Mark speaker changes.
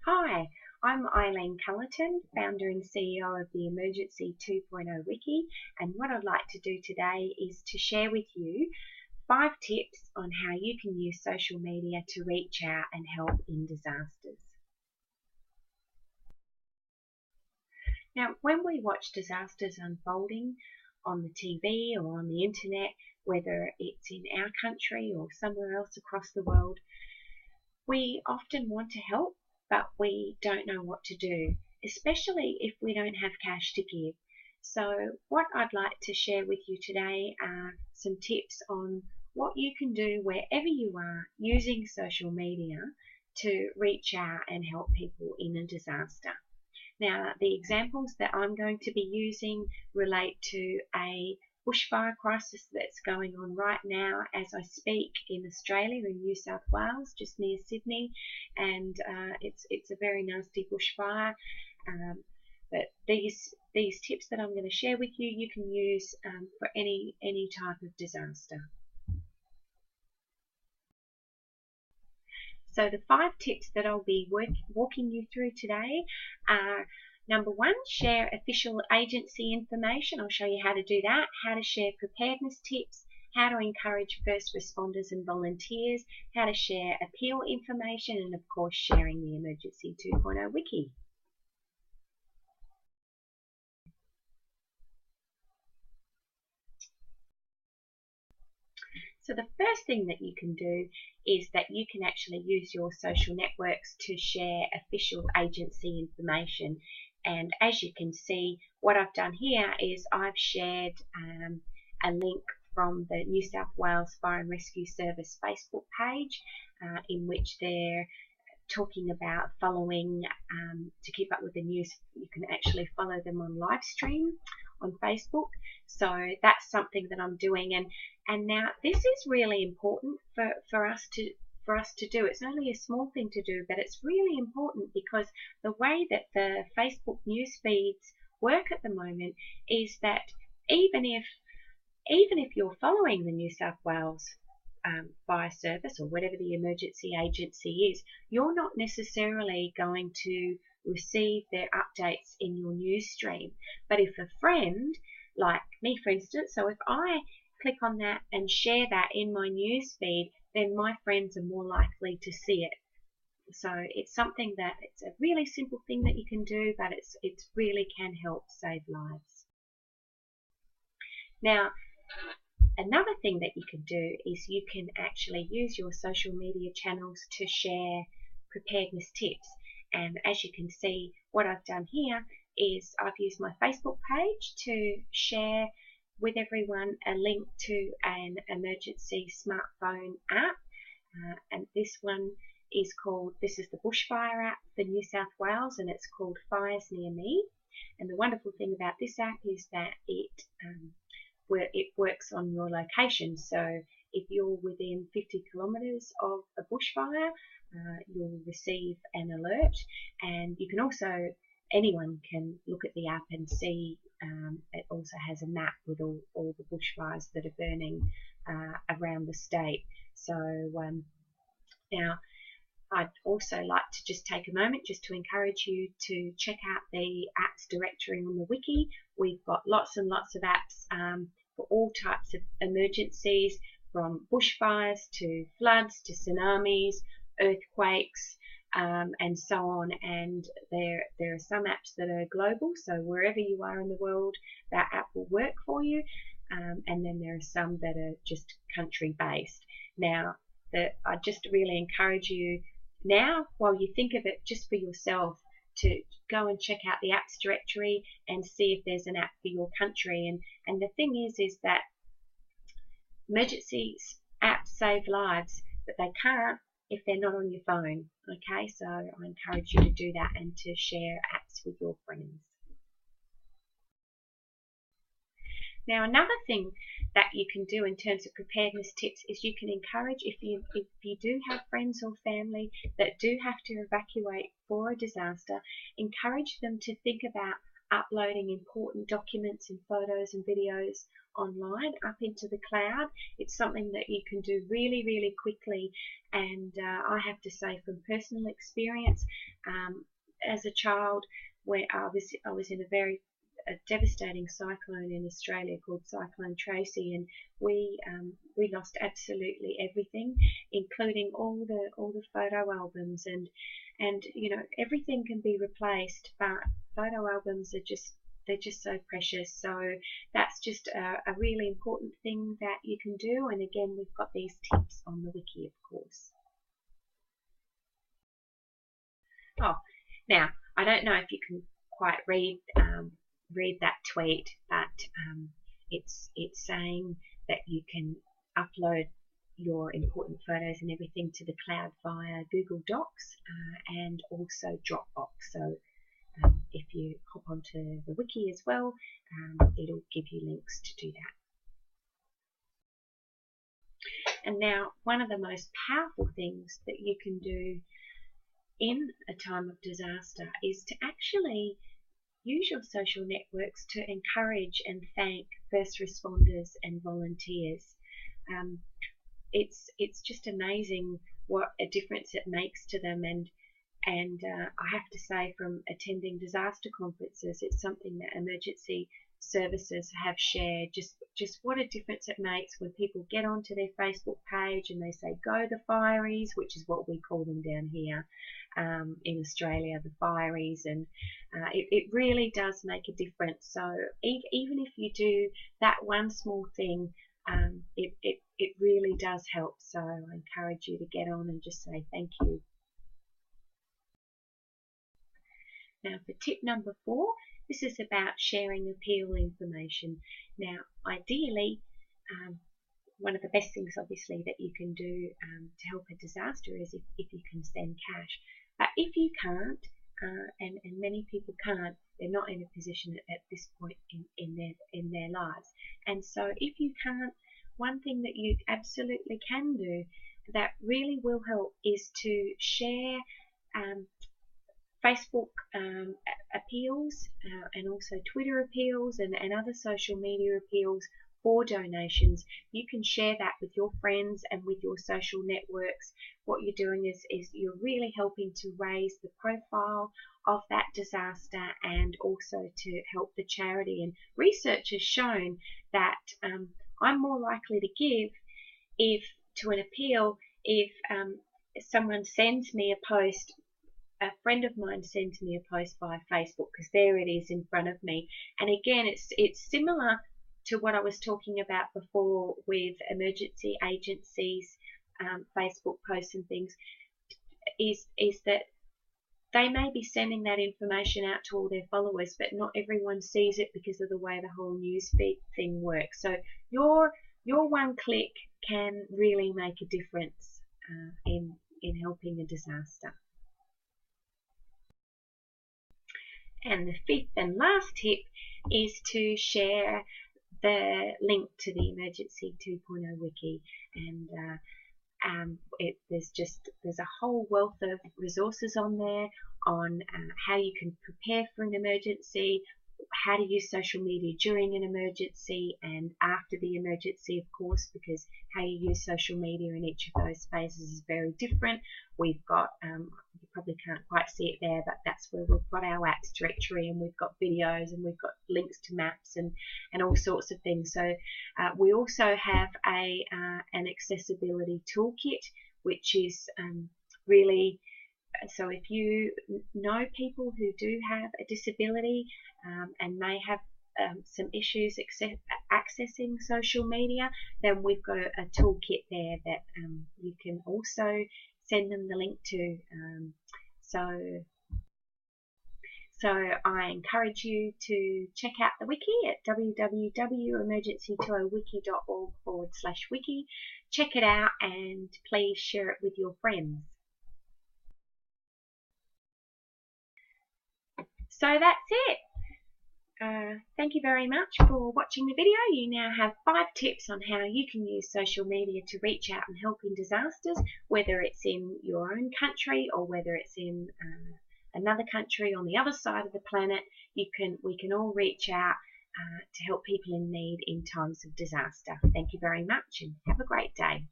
Speaker 1: Hi, I'm Eileen Cullerton, founder and CEO of the Emergency 2.0 Wiki, and what I'd like to do today is to share with you 5 tips on how you can use social media to reach out and help in disasters. Now, when we watch disasters unfolding on the TV or on the internet, whether it's in our country or somewhere else across the world, we often want to help, but we don't know what to do, especially if we don't have cash to give. So what I'd like to share with you today are some tips on what you can do wherever you are using social media to reach out and help people in a disaster. Now, the examples that I'm going to be using relate to a bushfire crisis that's going on right now as I speak in Australia, in New South Wales, just near Sydney, and it's a very nasty bushfire. But these tips that I'm going to share with you, you can use for any type of disaster. So the 5 tips that I'll be walking you through today are: number 1, share official agency information. I'll show you how to do that, how to share preparedness tips, how to encourage first responders and volunteers, how to share appeal information, and of course sharing the Emergency 2.0 Wiki. So the first thing that you can do is that you can actually use your social networks to share official agency information. And as you can see, what I've done here is I've shared a link from the New South Wales Fire and Rescue Service Facebook page in which they're talking about following, to keep up with the news. You can actually follow them on live stream on Facebook. So that's something that I'm doing, and now this is really important for us to do. It's only a small thing to do, but it's really important because the way that the Facebook news feeds work at the moment is that even if you're following the New South Wales fire service or whatever the emergency agency is, you're not necessarily going to receive their updates in your news stream. But if a friend, like me for instance, so if I click on that and share that in my news feed, then my friends are more likely to see it. So it's something that it's a really simple thing that you can do, but it really can help save lives. Now, another thing that you can do is you can actually use your social media channels to share preparedness tips. And as you can see, what I've done here is I've used my Facebook page to share with everyone a link to an emergency smartphone app. And this one is called, this is the bushfire app for New South Wales, and it's called Fires Near Me. And the wonderful thing about this app is that it works on your location. So if you're within 50 kilometres of a bushfire, you'll receive an alert. And you can also, anyone can look at the app and see, it also has a map with all the bushfires that are burning around the state. So now I'd also like to just take a moment just to encourage you to check out the apps directory on the wiki. We've got lots and lots of apps for all types of emergencies, from bushfires to floods to tsunamis, earthquakes, and so on. And there are some apps that are global, so wherever you are in the world, that app will work for you. And then there are some that are just country based. Now, I just really encourage you now, while you think of it just for yourself, to go and check out the apps directory and see if there's an app for your country. And the thing is that emergency apps save lives, but they can't if they're not on your phone. Okay, so I encourage you to do that and to share apps with your friends. Now, another thing that you can do in terms of preparedness tips is you can encourage, if you do have friends or family that do have to evacuate for a disaster, encourage them to think about uploading important documents and photos and videos online up into the cloud. It's something that you can do really, really quickly, and I have to say from personal experience, as a child, where I was in a devastating cyclone in Australia called Cyclone Tracy, and we lost absolutely everything, including all the photo albums, and you know, everything can be replaced, but photo albums are they're just so precious. So that's just a really important thing that you can do, and again, we've got these tips on the wiki, of course. Oh, now I don't know if you can quite read that tweet, but it's saying that you can upload your important photos and everything to the cloud via Google Docs and also Dropbox. So if you hop onto the wiki as well, it'll give you links to do that. And now, one of the most powerful things that you can do in a time of disaster is to actually use your social networks to encourage and thank first responders and volunteers. It's just amazing what a difference it makes to them, and I have to say, from attending disaster conferences, it's something that emergency services have shared, just what a difference it makes when people get onto their Facebook page and they say, "Go the fireys," which is what we call them down here in Australia, the fireys, and it really does make a difference. So even if you do that one small thing, it really does help. So I encourage you to get on and just say thank you. Now, for tip number 4, this is about sharing appeal information. Now, ideally, one of the best things, obviously, that you can do to help a disaster is if you can send cash. But if you can't, and many people can't, they're not in a position at this point in their lives. And so if you can't, one thing that you absolutely can do that really will help is to share Facebook appeals and also Twitter appeals and other social media appeals for donations. You can share that with your friends and with your social networks. What you're doing is you're really helping to raise the profile of that disaster and also to help the charity. And research has shown that I'm more likely to give to an appeal if someone sends me a post. A friend of mine sends me a post via Facebook, because there it is in front of me. And again, it's similar to what I was talking about before with emergency agencies, Facebook posts and things, is that they may be sending that information out to all their followers, but not everyone sees it because of the way the whole newsfeed thing works. So your one click can really make a difference in helping a disaster. And the 5th and last tip is to share the link to the Emergency 2.0 wiki, and there's a whole wealth of resources on there on how you can prepare for an emergency, how to use social media during an emergency and after the emergency, of course, because how you use social media in each of those phases is very different. We've got, you probably can't quite see it there, but that's where we've got our apps directory, and we've got videos, and we've got links to maps and all sorts of things. So we also have an accessibility toolkit, which is really, so if you know people who do have a disability and may have some issues accessing social media, then we've got a toolkit there that you can also send them the link to. So I encourage you to check out the wiki at www.emergency2wiki.org/wiki. Check it out and please share it with your friends. So that's it. Thank you very much for watching the video. You now have 5 tips on how you can use social media to reach out and help in disasters, whether it's in your own country or whether it's in another country on the other side of the planet, we can all reach out to help people in need in times of disaster. Thank you very much and have a great day.